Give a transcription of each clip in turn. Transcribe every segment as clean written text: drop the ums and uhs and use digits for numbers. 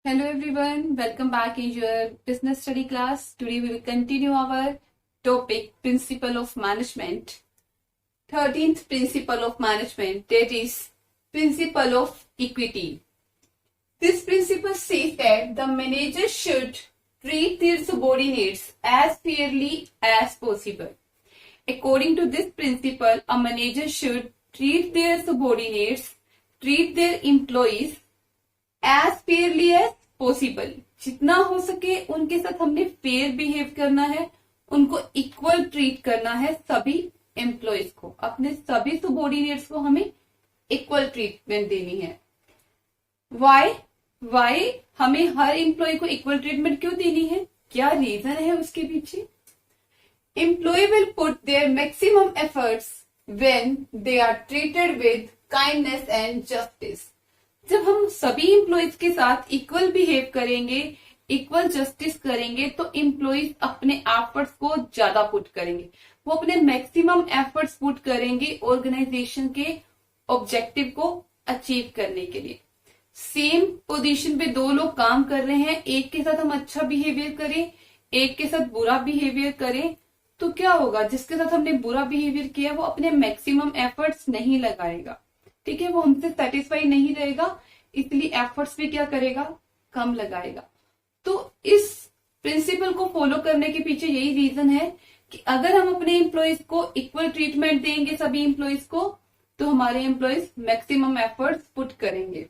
Hello everyone, welcome back in your business study class. Today we will continue our topic Principle of Management. 13th Principle of Management, that is Principle of Equity. This principle says that the manager should treat their subordinates as fairly as possible. According to this principle, a manager should treat their subordinates, treat their employees as fairly as possible. जितना हो सके उनके साथ हमने fair behave करना है, उनको equal treat करना है। सभी एम्प्लॉयज को, अपने सभी सबॉर्डिनेट्स को हमें इक्वल ट्रीटमेंट देनी है। वाई हमें हर एम्प्लॉय को इक्वल ट्रीटमेंट क्यों देनी है, क्या रीजन है उसके पीछे? Employee will put their maximum efforts when they are treated with kindness and justice. जब हम सभी एम्प्लॉयज के साथ इक्वल बिहेव करेंगे, इक्वल जस्टिस करेंगे, तो एम्प्लॉयज अपने एफर्ट्स को ज्यादा पुट करेंगे। वो अपने मैक्सिमम एफर्ट्स पुट करेंगे ऑर्गेनाइजेशन के ऑब्जेक्टिव को अचीव करने के लिए। सेम पोजीशन पे दो लोग काम कर रहे हैं, एक के साथ हम अच्छा बिहेवियर करें, एक के साथ बुरा बिहेवियर करें, तो क्या होगा? जिसके साथ हमने बुरा बिहेवियर किया वो अपने मैक्सिमम एफर्ट्स नहीं लगाएगा, ठीक है, वो हमसे सेटिस्फाई नहीं रहेगा, इसलिए एफर्ट्स भी क्या करेगा? कम लगाएगा। तो इस प्रिंसिपल को फॉलो करने के पीछे यही रीजन है कि अगर हम अपने एम्प्लॉयज को इक्वल ट्रीटमेंट देंगे सभी एम्प्लॉयज को, तो हमारे एम्प्लॉयज मैक्सिमम एफर्ट्स पुट करेंगे।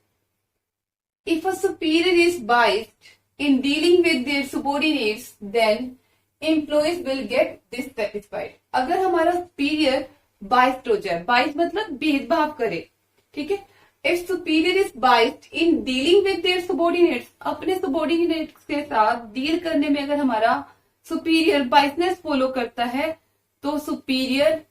If a superior is biased in dealing with their subordinates then employees will get dissatisfied. अगर हमारा सुपीरियर बाइस्ड हो जाए, बाइस्ड मतलब भेदभाव करे, ठीक है। If superior is biased in dealing with their subordinates, अपने सबॉर्डिनेट्स के साथ डील करने में अगर हमारा सुपीरियर बाइसनेस फॉलो करता है, तो सुपीरियर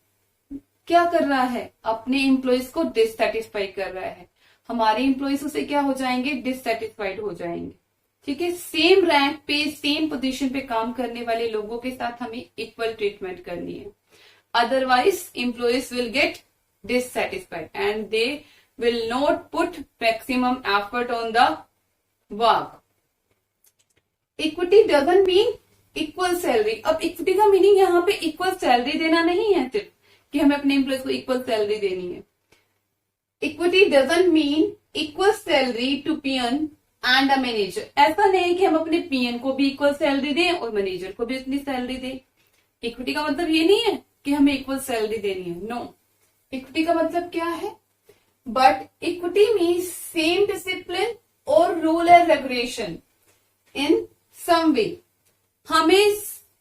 क्या कर रहा है? अपने एम्प्लॉयज को डिससैटिस्फाई कर रहा है। हमारे एम्प्लॉयज उसे क्या हो जाएंगे? डिससैटिस्फाइड हो जाएंगे, ठीक है। सेम रैंक पे, सेम पोजीशन पे काम करने वाले लोगों के साथ हमें इक्वल ट्रीटमेंट करनी है, otherwise employees will gate dissatisfied and they will not put maximum effort on the work. Equity doesn't mean equal salary. अब इक्विटी का मीनिंग यहाँ पे इक्वल सैलरी देना नहीं है, सिर्फ कि हमें अपने एम्प्लॉयज को इक्वल सैलरी देनी है। Equity doesn't mean equal salary to peon and a manager. ऐसा नहीं है कि हम अपने पीएन को भी इक्वल सैलरी दें और मैनेजर को भी उतनी सैलरी दें। इक्विटी का मतलब ये नहीं है कि हमें इक्वल सैलरी देनी है, नो। इक्विटी का मतलब क्या है? But equity means same discipline और रूल एंड रेगुलेशन इन सम वे। हमें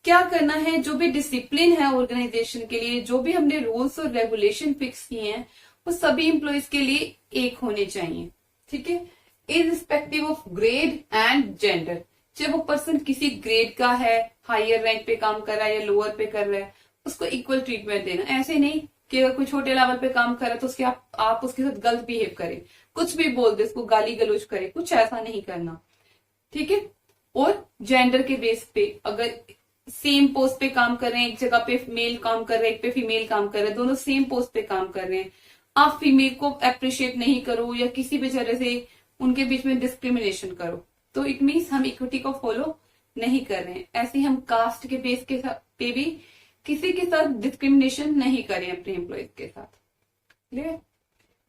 क्या करना है? जो भी डिसिप्लिन है ऑर्गेनाइजेशन के लिए, जो भी हमने रूल्स और रेगुलेशन फिक्स किए हैं, वो सभी एम्प्लॉयज के लिए एक होने चाहिए, ठीक है, irrespective of grade and gender. जब वो पर्सन किसी ग्रेड का है, हायर रैंक पे काम कर रहा है या लोअर पे कर रहा है, उसको इक्वल ट्रीटमेंट देना। ऐसे नहीं कि अगर कोई छोटे लेवल पे काम करे तो उसके आप उसके साथ गलत बिहेव करें, कुछ भी बोल दे, उसको गाली गलौज करे, कुछ ऐसा नहीं करना, ठीक है। और जेंडर के बेस पे, अगर सेम पोस्ट पे काम कर रहे हैं, एक जगह पे मेल काम कर रहे हैं, एक पे फीमेल काम कर रहे हैं, दोनों सेम पोस्ट पे काम कर रहे हैं, आप फीमेल को अप्रिशिएट नहीं करो या किसी भी तरह से उनके बीच में डिस्क्रिमिनेशन करो, तो इट मीन्स हम इक्विटी को फॉलो नहीं कर रहे हैं। ऐसे ही हम कास्ट के बेस के पे भी किसी के साथ डिस्क्रिमिनेशन नहीं करें अपने एम्प्लॉयज के साथ, clear?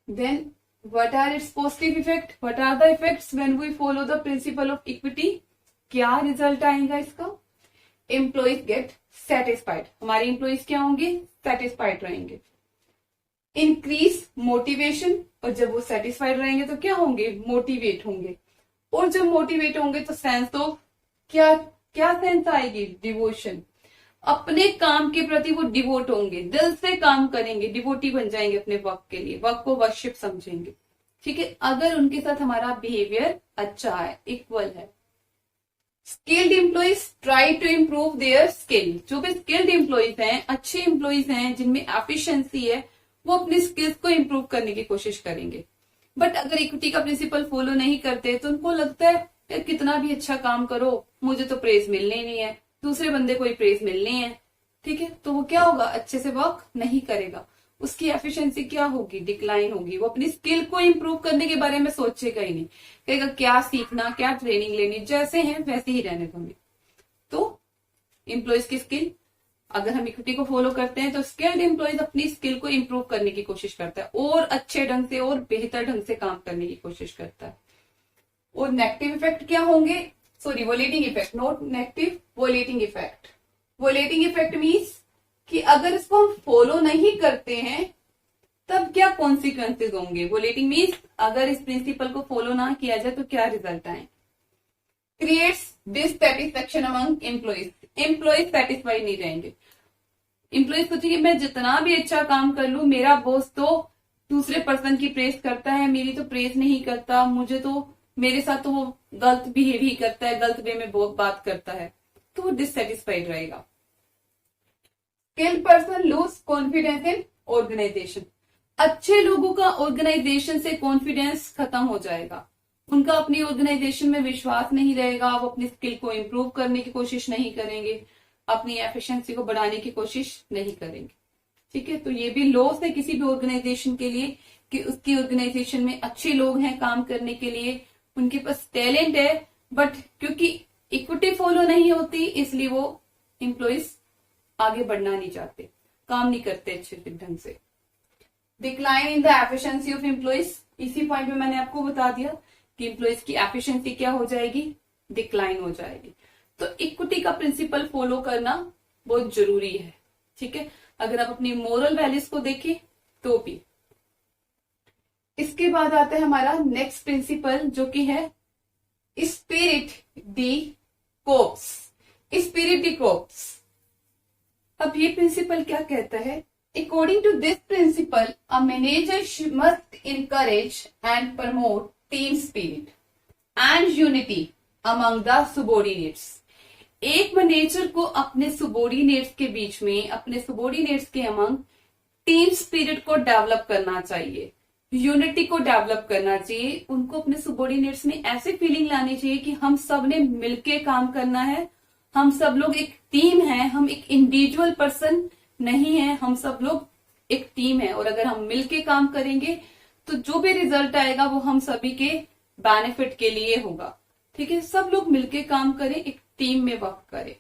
Then what are its positive effect? What are the effects when we follow the principle of equity? क्या रिजल्ट आएगा इसका? Employees get satisfied. हमारे एम्प्लॉयज क्या होंगे? सेटिस्फाइड रहेंगे। इंक्रीज मोटिवेशन, और जब वो सेटिस्फाइड रहेंगे तो क्या होंगे? मोटिवेट होंगे। और जब मोटिवेट होंगे तो सेंस ऑफ क्या सेंस आएगी? डिवोशन। अपने काम के प्रति वो डिवोट होंगे, दिल से काम करेंगे, डिवोटी बन जाएंगे अपने वर्क के लिए, वर्क को वर्शिप समझेंगे, ठीक है, अगर उनके साथ हमारा बिहेवियर अच्छा है, इक्वल है। Skilled employees try to improve their skill. जो भी स्किल्ड एम्प्लॉइज हैं, अच्छे एम्प्लॉइज हैं, जिनमें एफिशिएंसी है, वो अपनी स्किल्स को इम्प्रूव करने की कोशिश करेंगे। बट अगर इक्विटी का प्रिंसिपल फॉलो नहीं करते तो उनको लगता है यार कितना भी अच्छा काम करो, मुझे तो प्रेज मिलने नहीं है, दूसरे बंदे को ही प्रेज मिलनी है, ठीक है, तो वो क्या होगा? अच्छे से वर्क नहीं करेगा। उसकी एफिशिएंसी क्या होगी, डिक्लाइन होगी। वो अपनी स्किल को इम्प्रूव करने के बारे में सोचेगा ही नहीं, कहेगा क्या सीखना, क्या ट्रेनिंग लेनी, जैसे हैं वैसे ही रहने दो हमें। तो एम्प्लॉयज की स्किल, अगर हम इक्विटी को फॉलो करते हैं तो स्किल्ड एम्प्लॉयज अपनी स्किल को इम्प्रूव करने की कोशिश करता है और अच्छे ढंग से और बेहतर ढंग से काम करने की कोशिश करता है। और नेगेटिव इफेक्ट क्या होंगे, sorry violating effect, not negative, violating effect. Violating effect means कि अगर इसको हम फॉलो नहीं करते हैं तब क्या कॉन्सिक्वेंसेज होंगे। वोलेटिंग मीन्स अगर इस प्रिंसिपल को फॉलो ना किया जाए तो क्या रिजल्ट आए। Creates dissatisfaction among employees, employees satisfied नहीं रहेंगे। एम्प्लॉयज सोचेंगे मैं जितना भी अच्छा काम कर लूं, मेरा बॉस तो दूसरे पर्सन की प्रेस करता है, मेरी तो प्रेस नहीं करता, मुझे तो, मेरे साथ तो वो गलत बिहेव ही करता है, गलत वे में बहुत बात करता है, तो वो डिससेटिस्फाइड रहेगा। Skilled person lose confidence in organisation, अच्छे लोगों का ऑर्गेनाइजेशन से कॉन्फिडेंस खत्म हो जाएगा, उनका अपनी ऑर्गेनाइजेशन में विश्वास नहीं रहेगा, वो अपनी स्किल को इम्प्रूव करने की कोशिश नहीं करेंगे, अपनी एफिशिएंसी को बढ़ाने की कोशिश नहीं करेंगे। ठीक है, तो ये भी लॉस है किसी भी ऑर्गेनाइजेशन के लिए कि उसकी ऑर्गेनाइजेशन में अच्छे लोग हैं काम करने के लिए, उनके पास टैलेंट है, बट क्योंकि इक्विटी फॉलो नहीं होती इसलिए वो एम्प्लॉइज आगे बढ़ना नहीं चाहते, काम नहीं करते अच्छे ढंग से। Decline in the efficiency of employees, इसी पॉइंट में मैंने आपको बता दिया कि एम्प्लॉइज की एफिशिएंसी क्या हो जाएगी, डिक्लाइन हो जाएगी। तो इक्विटी का प्रिंसिपल फॉलो करना बहुत जरूरी है। ठीक है, अगर आप अपनी मोरल वैल्यूज को देखें तो भी। इसके बाद आता है हमारा नेक्स्ट प्रिंसिपल जो कि है spirit de corps, spirit de corps. अब ये प्रिंसिपल क्या कहता है, according to this principle a manager must encourage and promote team spirit and unity among the subordinates. एक मैनेजर को अपने सबॉर्डिनेट्स के बीच में, अपने सबॉर्डिनेट्स के अमंग टीम स्पिरिट को डेवलप करना चाहिए, यूनिटी को डेवलप करना चाहिए। उनको अपने सबॉर्डिनेट्स में ऐसे फीलिंग लानी चाहिए कि हम सब ने मिलके काम करना है, हम सब लोग एक टीम है, हम एक इंडिविजुअल पर्सन नहीं है, हम सब लोग एक टीम है। और अगर हम मिलके काम करेंगे तो जो भी रिजल्ट आएगा वो हम सभी के बेनिफिट के लिए होगा। ठीक है, सब लोग मिलके काम करें, एक टीम में वर्क करें।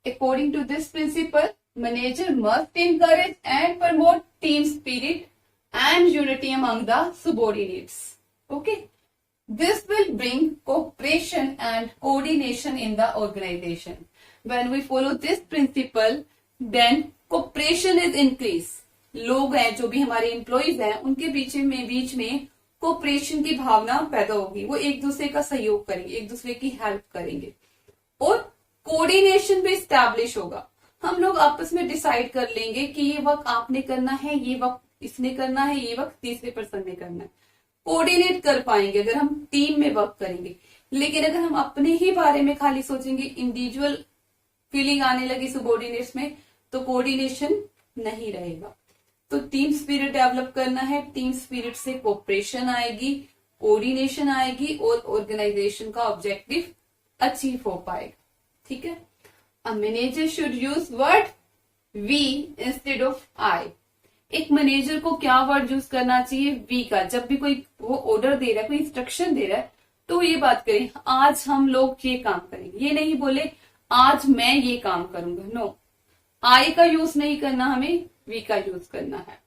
According to this principle manager must encourage and promote team spirit and unity among the subordinates. Okay, this will bring cooperation and coordination in the organization. When we follow this principle, then cooperation is increased. लोग हैं जो भी हमारे employees हैं उनके बीच में cooperation की भावना पैदा होगी, वो एक दूसरे का सहयोग करेंगे, एक दूसरे की हेल्प करेंगे और कोऑर्डिनेशन भी स्टैब्लिश होगा। हम लोग आपस में डिसाइड कर लेंगे कि ये वर्क आपने करना है, ये वर्क इसने करना है, ये वर्क तीसरे पर्सन ने करना है। कोऑर्डिनेट कर पाएंगे अगर हम टीम में वर्क करेंगे। लेकिन अगर हम अपने ही बारे में खाली सोचेंगे, इंडिविजुअल फीलिंग आने लगी सबॉर्डिनेट्स में, तो कोऑर्डिनेशन नहीं रहेगा। तो टीम स्पिरिट डेवलप करना है, टीम स्पिरिट से कोऑपरेशन आएगी, कोऑर्डिनेशन आएगी और ऑर्गेनाइजेशन का ऑब्जेक्टिव अचीव हो पाएगा। ठीक है, a manager should use word we instead of I. एक मैनेजर को क्या वर्ड यूज करना चाहिए, वी का। जब भी कोई वो ऑर्डर दे रहा है, कोई इंस्ट्रक्शन दे रहा है, तो ये बात करें आज हम लोग ये काम करेंगे, ये नहीं बोले आज मैं ये काम करूंगा। नो, आई का यूज नहीं करना, हमें वी का यूज करना है।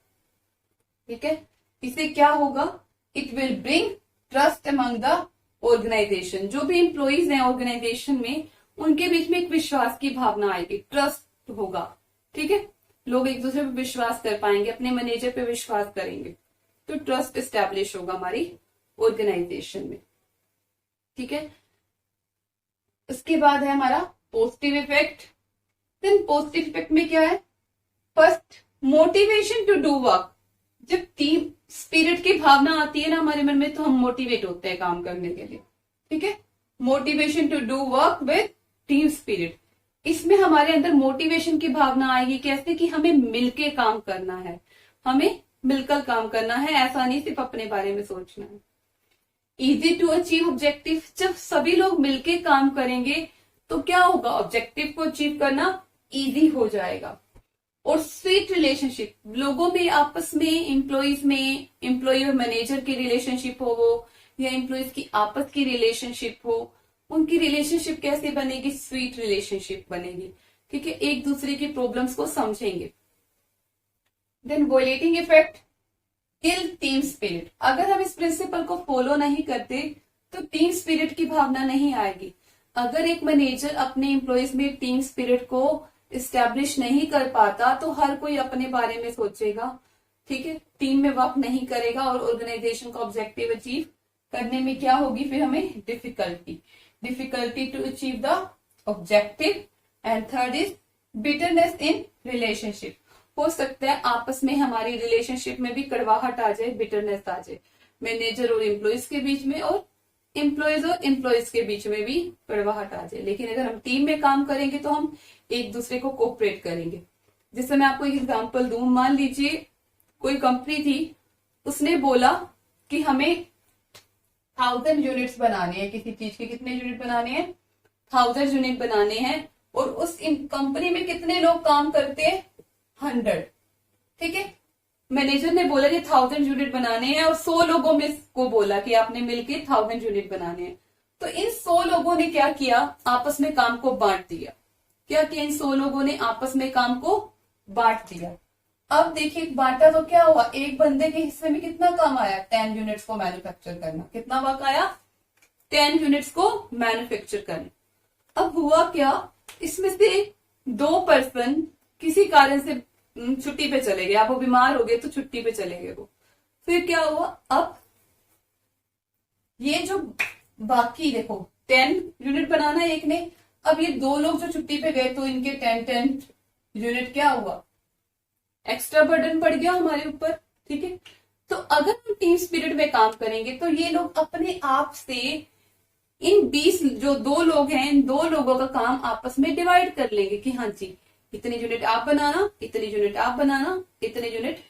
ठीक है, इससे क्या होगा, it will bring trust among the organisation. जो भी एम्प्लॉइज हैं ऑर्गेनाइजेशन में, उनके बीच में एक विश्वास की भावना आएगी, ट्रस्ट होगा। ठीक है, लोग एक दूसरे पे विश्वास कर पाएंगे, अपने मैनेजर पे विश्वास करेंगे, तो ट्रस्ट एस्टैब्लिश होगा हमारी ऑर्गेनाइजेशन में। ठीक है, इसके बाद है हमारा positive effect. Then positive effect में क्या है, first motivation to do work. जब टीम स्पिरिट की भावना आती है ना हमारे मन में, तो हम मोटिवेट होते हैं काम करने के लिए। ठीक है, motivation to do work with team spirit. इसमें हमारे अंदर मोटिवेशन की भावना आएगी, कैसे कि हमें मिलके काम करना है, हमें मिलकर काम करना है, ऐसा नहीं सिर्फ अपने बारे में सोचना है। इजी टू अचीव ऑब्जेक्टिव, जब सभी लोग मिलके काम करेंगे तो क्या होगा, ऑब्जेक्टिव को अचीव करना इजी हो जाएगा। और स्वीट रिलेशनशिप, लोगों में आपस में, एम्प्लॉइज में, एम्प्लॉय और मैनेजर की रिलेशनशिप हो वो, या एम्प्लॉइज की आपस की रिलेशनशिप हो, उनकी रिलेशनशिप कैसे बनेगी? स्वीट रिलेशनशिप बनेगी, ठीक है, एक दूसरे की प्रॉब्लम्स को समझेंगे। देन वॉयलेटिंग इफेक्ट, किल टीम स्पिरिट, अगर हम इस प्रिंसिपल को फॉलो नहीं करते तो टीम स्पिरिट की भावना नहीं आएगी। अगर एक मैनेजर अपने एम्प्लॉयज में टीम स्पिरिट को इस्टेब्लिश नहीं कर पाता तो हर कोई अपने बारे में सोचेगा, ठीक है, टीम में वर्क नहीं करेगा और ऑर्गेनाइजेशन का ऑब्जेक्टिव अचीव करने में क्या होगी? फिर हमें difficulty to achieve the objective. And third is bitterness in relationship, हो सकता है आपस में हमारी रिलेशनशिप में भी कड़वाहट आ जाए, बिटरनेस आ जाए, मैनेजर और एम्प्लॉयज के बीच में, और एम्प्लॉयज और एम्प्लॉयज के बीच में भी कड़वाहट आ जाए। लेकिन अगर हम टीम में काम करेंगे तो हम एक दूसरे को कोऑपरेट करेंगे। जैसे मैं आपको एक एग्जांपल दूं, मान लीजिए कोई कंपनी थी, उसने बोला कि हमें 1000 यूनिट्स बनाने हैं, किसी चीज के कितने यूनिट बनाने हैं? 1000 यूनिट बनाने हैं, और उस कंपनी में कितने लोग काम करते हैं? 100, ठीक है। मैनेजर ने बोला कि 1000 यूनिट बनाने हैं, और 100 लोगों में को बोला कि आपने मिलकर 1000 यूनिट बनाने हैं। तो इन 100 लोगों ने क्या किया? आपस में काम को बांट दिया। क्या किया? इन 100 लोगों ने आपस में काम को बांट दिया। अब देखिए, बांटा तो क्या हुआ? एक बंदे के हिस्से में कितना काम आया? 10 यूनिट्स को मैन्युफैक्चर करना। कितना वर्क आया? 10 यूनिट्स को मैन्युफैक्चर करना। अब हुआ क्या? इसमें से 2 पर्सन किसी कारण से छुट्टी पे चले गए, आप वो बीमार हो गए तो छुट्टी पे चले गए वो। फिर क्या हुआ? अब ये जो बाकी देखो 10 यूनिट बनाना है एक ने, अब ये 2 लोग जो छुट्टी पे गए तो इनके 10 यूनिट क्या हुआ? एक्स्ट्रा बर्डन पड़ गया हमारे ऊपर, ठीक है। तो अगर हम टीम स्पिरिट में काम करेंगे तो ये लोग अपने आप से इन 20 जो 2 लोग हैं, इन 2 लोगों का काम आपस में डिवाइड कर लेंगे कि हाँ जी, इतनी यूनिट आप बनाना, इतनी यूनिट आप बनाना, इतने यूनिट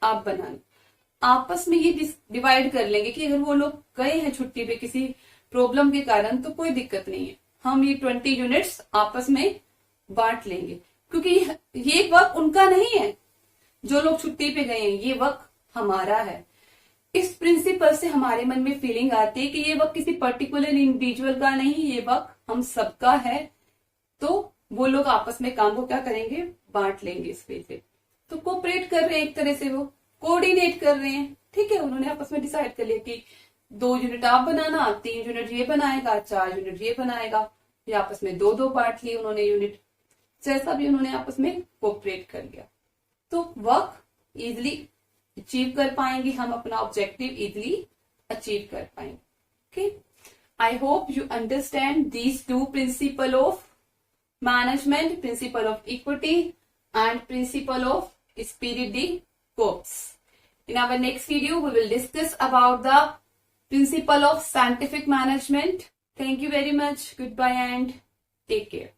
आप बनाना। आपस में ये डिवाइड कर लेंगे कि अगर वो लोग गए हैं छुट्टी पे किसी प्रॉब्लम के कारण तो कोई दिक्कत नहीं है, हम ये 20 यूनिट्स आपस में बांट लेंगे, क्योंकि ये वर्क उनका नहीं है, जो लोग छुट्टी पे गए हैं, ये वर्क हमारा है। इस प्रिंसिपल से हमारे मन में फीलिंग आती है कि ये वर्क किसी पर्टिकुलर इंडिविजुअल का नहीं, ये वर्क हम सबका है। तो वो लोग आपस में काम को क्या करेंगे? बांट लेंगे इस वे से। तो कोऑपरेट कर रहे हैं, एक तरह से वो कोऑर्डिनेट कर रहे हैं, ठीक है। उन्होंने आपस में डिसाइड कर लिया कि 2 यूनिट आप बनाना, 3 यूनिट ये बनाएगा, 4 यूनिट ये बनाएगा। ये आपस में 2-2 बांट लिए उन्होंने यूनिट, जैसा भी उन्होंने आपस में कोऑपरेट कर लिया। तो वर्क इजिली अचीव कर पाएंगे, हम अपना ऑब्जेक्टिव इजिली अचीव कर पाएंगे। Okay, I hope you understand these 2 principle of management, principle of equity and principle of spirit de corps. In our next video, we will discuss about the principle of scientific management. Thank you very much. Goodbye and take care.